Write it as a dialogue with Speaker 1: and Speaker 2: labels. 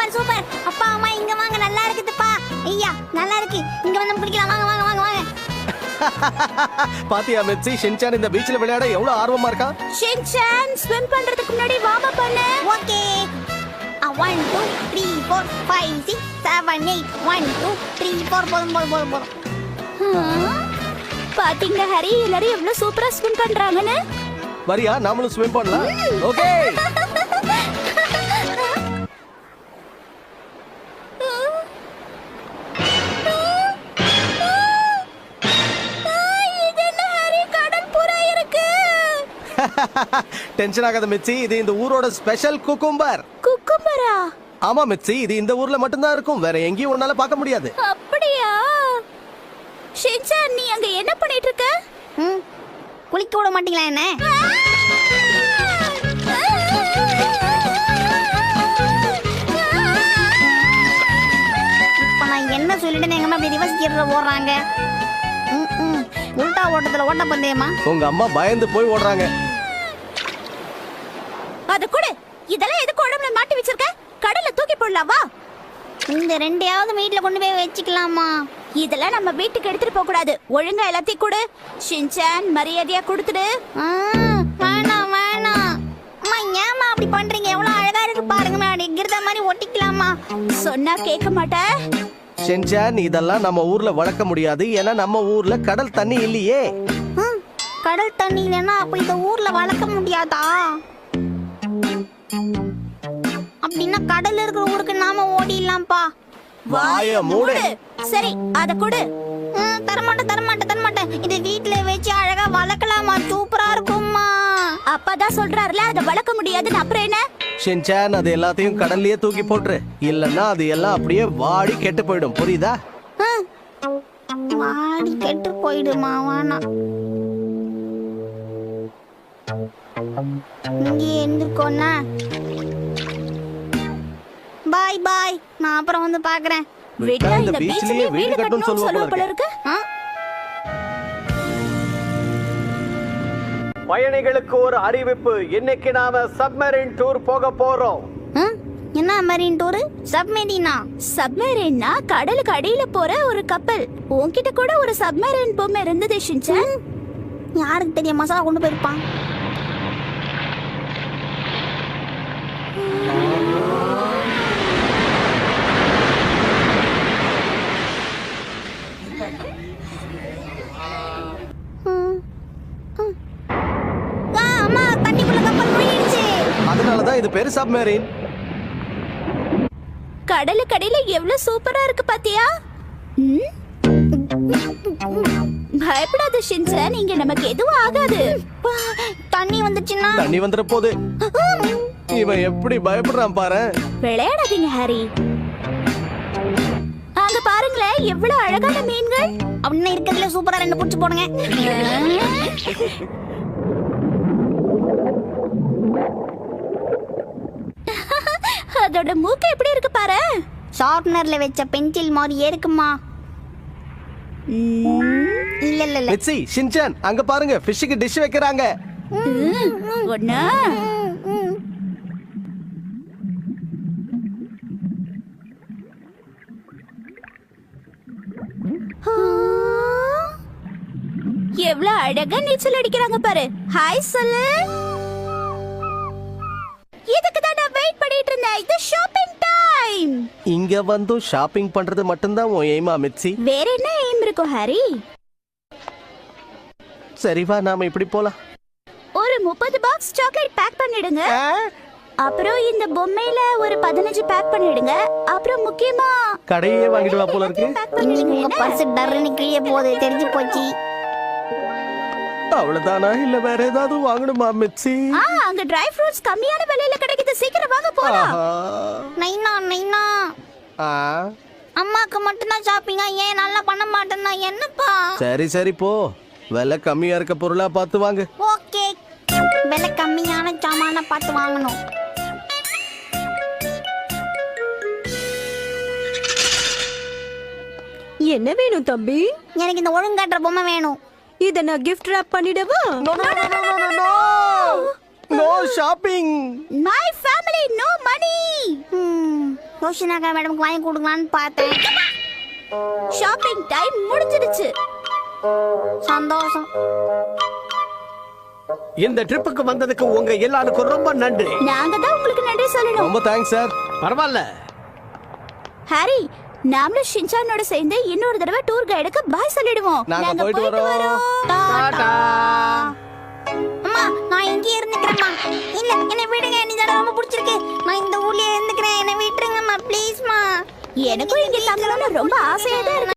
Speaker 1: Super super. அப்பா அம்மா இங்க வாங்க, நல்லா இருக்குதுப்பா. ஐயா நல்லா இருக்கு, இங்க வந்து குளிக்கலாம். வாங்க வாங்க வாங்க வாங்க.
Speaker 2: பாத்தியா மெட்சி, ஷின்சான் இந்த பீச்ல விளையாட எவ்வளவு ஆர்வமா இருக்கான்.
Speaker 3: ஷின்சான் ஸ்விம் பண்றதுக்கு முன்னாடி வார்ம் அப் பண்ணு.
Speaker 1: ஓகே. 1 2 3 4 5 6 7 8 1 2 3 4 போதும் போதும் போதும் போதும்.
Speaker 3: பாத்தீங்க ஹரி, எல்லாரும் எவ்வளவு சூப்பரா ஸ்விம் பண்றாங்கன்னு.
Speaker 2: வரியா, நாமளும் ஸ்விம் பண்ணலாம். ஓகே. டென்ஷன் ஆகாத மிச்சி, இது இந்த ஊரோட ஸ்பெஷல் குக்கும்பர்.
Speaker 3: குக்கும்பரா?
Speaker 2: ஆமா மிச்சி, இது இந்த ஊர்ல மட்டும்தான் இருக்கும், வேற எங்கேயும் உன்னால பார்க்க முடியாது.
Speaker 3: அப்படியா? ஷின்சான், நீ அங்க என்ன பண்ணிட்டு இருக்க?
Speaker 1: குளிக்க விட மாட்டீங்களா என்ன? இப்ப நான் என்ன சொல்லிட்டு எங்க அம்மா இப்படி ரிவர்ஸ் கியர்ல ஓடுறாங்க? உல்டா ஓட்டத்துல ஓட்ட பந்தயமா?
Speaker 2: உங்க அம்மா பயந்து போய் ஓடுறாங்க.
Speaker 3: அத கொடு. இதெல்லாம் எதுக்கு உடம்புல மாட்டி வச்சிருக்க? கடல்ல தூக்கி போடலாம் வா.
Speaker 1: இந்த ரெண்டையாவது வீட்ல கொண்டு போய் வச்சுக்கலாமா?
Speaker 3: இதெல்லாம் நம்ம வீட்டுக்கு எடுத்துட்டு போக கூடாது. ஒழுங்கா எல்லாத்தையும் கொடு. ஷின்சான், மரியாதையா கொடுத்துடு.
Speaker 1: வேணாம் வேணாம். அம்மா ஏமா அப்படி பண்றீங்க? எவ்வளவு அழகா இருக்கு பாருங்க. அப்படி கிருத மாதிரி ஒட்டிக்கலாமா?
Speaker 3: சொன்னா கேட்க மாட்டேன்.
Speaker 2: ஷின்சான், இதெல்லாம் நம்ம ஊர்ல வளர்க்க முடியாது, ஏன்னா நம்ம ஊர்ல கடல் தண்ணி இல்லையே.
Speaker 1: கடல் தண்ணி இல்லைன்னா அப்ப இந்த ஊர்ல வளர்க்க முடியாதா? அப்படின்னா கடல் இருக்கிற ஊருக்கு நாம ஓடிடலாம்ப்பா.
Speaker 2: வாய மூடு.
Speaker 3: சரி, அத கொடு.
Speaker 1: தரமாட்டேன் தரமாட்டேன் தரமாட்டேன். இது வீட்டுல வச்சு அழகா வளர்க்கலாமா? சூப்பரா இருக்கும்மா.
Speaker 3: அப்பாதான் சொல்றாருல, அதை வளர்க்க முடியாதுன்னு. அப்புறம் என்ன?
Speaker 2: ஷின்சான், அது எல்லாத்தையும் கடல்லயே தூக்கி போட்டுரு, இல்லன்னா அது எல்லாம் அப்படியே வாடி கெட்டு போயிடும், புரியுதா?
Speaker 1: வாடி கெட்டு போயிடுமா? வானா இங்கே இருந்துக்கோண்ணா. பாய் பாய், நான் அப்புறம் வந்து பாக்குறேன்.
Speaker 3: விட்டா இந்த பீச்லயே வீடு கட்டணும்னு சொல்லுவ போல இருக்கு.
Speaker 2: பயணிகளுக்கு ஒரு அறிவிப்பு, இன்னைக்கு நாம சப்மரீன் டூர் போக போறோம்.
Speaker 1: என்ன மரீன் டூர்? சப்மரீனா?
Speaker 3: சப்மரீன்னா கடலுக்கு அடியில போற ஒரு கப்பல். உன்கிட்ட கூட ஒரு சப்மரீன் பொம்மை இருந்தது ஷின்சான்.
Speaker 1: யாருக்கு தெரியும்? மசாலா கொண்டு போயிருப்பான். அம்மா, தண்ணிக்குள்ள கப்பல் மூழ்கிடுச்சு.
Speaker 2: அதனாலதான் இது பேரு சப்மரீன்.
Speaker 3: கடலுக்கு அடியில எவ்வளவு சூப்பரா இருக்கு பாத்தியா? பயப்படாத ஷின்சான், இங்க நமக்கு எதுவும் ஆகாது.
Speaker 1: தண்ணி வந்துச்சுன்னா?
Speaker 2: தண்ணி வந்துற போது. இவன் எப்படி பயப்படுறான் பாரு.
Speaker 3: விளையாடாதீங்க ஹாரி. அங்க பாருங்களேன், எவ்வளவு அழகான மீன்கள்.
Speaker 1: அப்படின்னு இருக்கிறதுல சூப்பரா 2 புடிச்சு போடுங்க.
Speaker 3: அதோட மூக்கு எப்படி இருக்கு பாரு.
Speaker 1: ஷார்ப்னர்ல வச்ச பென்சில் மாதிரி இருக்குமா? இல்ல இல்ல இல்ல.
Speaker 2: மிச்சி, ஷின்சான், அங்க பாருங்க, ஃபிஷ்க்கு டிஷ் வைக்கறாங்க.
Speaker 3: ஒண்ணா எவ்வளவு அழகா நீச்சல் அடிக்கிறாங்க பாரு. ஹாய் சொல்லு. இதுக்கு தான் நான் வெயிட் பண்ணிட்டு இருந்தேன். இது ஷாப்பிங் டைம்.
Speaker 2: இங்க வந்து ஷாப்பிங் பண்றது மட்டும்தான் உன் எய்மா மிச்சி?
Speaker 3: வேற என்ன எய்ம் இருக்கும் ஹாரி?
Speaker 2: சரி வா, நாம இப்படி போலாம்.
Speaker 3: ஒரு 30 பாக்ஸ் சாக்லேட் பேக் பண்ணிடுங்க. அப்புறம் இந்த பொம்மையில ஒரு 15 பேக் பண்ணிடுங்க. அப்புறம் முக்கியமா
Speaker 2: கடையே வாங்கிடுவா போல இருக்கு.
Speaker 1: இன்னைக்கு உங்க பர்ஸ் டர்னு கிழிய போகுது, தெரிஞ்சு போச்சு.
Speaker 2: அவ்வளவுதானா, இல்ல வேற ஏதாவது வாங்கணுமா மிச்சி?
Speaker 3: அங்க ட்ரை ஃப்ரூட்ஸ் கம்மியான விலையில கிடைக்குது, சீக்கிரம் வாங்க போலாம்.
Speaker 1: நைனா நைனா, அம்மாக்கு மட்டும் தான் ஷாப்பிங்கா? ஏன் நல்லா பண்ண மாட்டேன்னா என்னப்பா?
Speaker 2: சரி சரி போ, விலை கம்மியா இருக்க பொருளா பார்த்து வாங்க.
Speaker 1: ஓகே, விலை கம்மியான சாமான பார்த்து வாங்கணும்.
Speaker 4: என்ன வேணும் தம்பி?
Speaker 1: எனக்கு இந்த ஒழுங்காட்டுற பொம்மை வேணும்.
Speaker 4: இத நான் gift wrap பண்ணிடவா?
Speaker 2: No shopping.
Speaker 3: My family no money.
Speaker 1: யோசினாக்கா மேடம்க்கு வாங்கி கொடுக்கலான்னு பார்த்தேன்.
Speaker 3: ஷாப்பிங் டைம் முடிஞ்சிடுச்சு.
Speaker 1: சந்தோஷம்.
Speaker 5: இந்த ட்ரிப்புக்கு வந்ததுக்கு உங்க எல்லாருக்கும் ரொம்ப நன்றி.
Speaker 3: நாங்க தான் உங்களுக்கு நன்றி சொல்லணும்.
Speaker 2: ரொம்ப தேங்க்ஸ் சார்.
Speaker 5: பரவாயில்ல.
Speaker 3: ஹாரி, நாமளும் ஷின்சானோட சேர்ந்து இன்னொரு தடவை டூர் கைடுக்கு பாய் சொல்லிடுவோம்.
Speaker 2: நாங்க போயிட்டு வரோம்.
Speaker 5: டாடா.
Speaker 1: அம்மா நான் இங்கே இருந்துக்கிறேம்மா. இல்ல என்னை விடுங்க, நீ தான் ரொம்ப பிடிச்சிருக்கு. நான் இந்த ஊர்லயே இருந்துக்கிறேன், என்னை விட்டுருங்கம்மா ப்ளீஸ்மா.
Speaker 3: எனக்கும் இங்க தங்கணும்னு ரொம்ப ஆசையா தான் இருக்கு.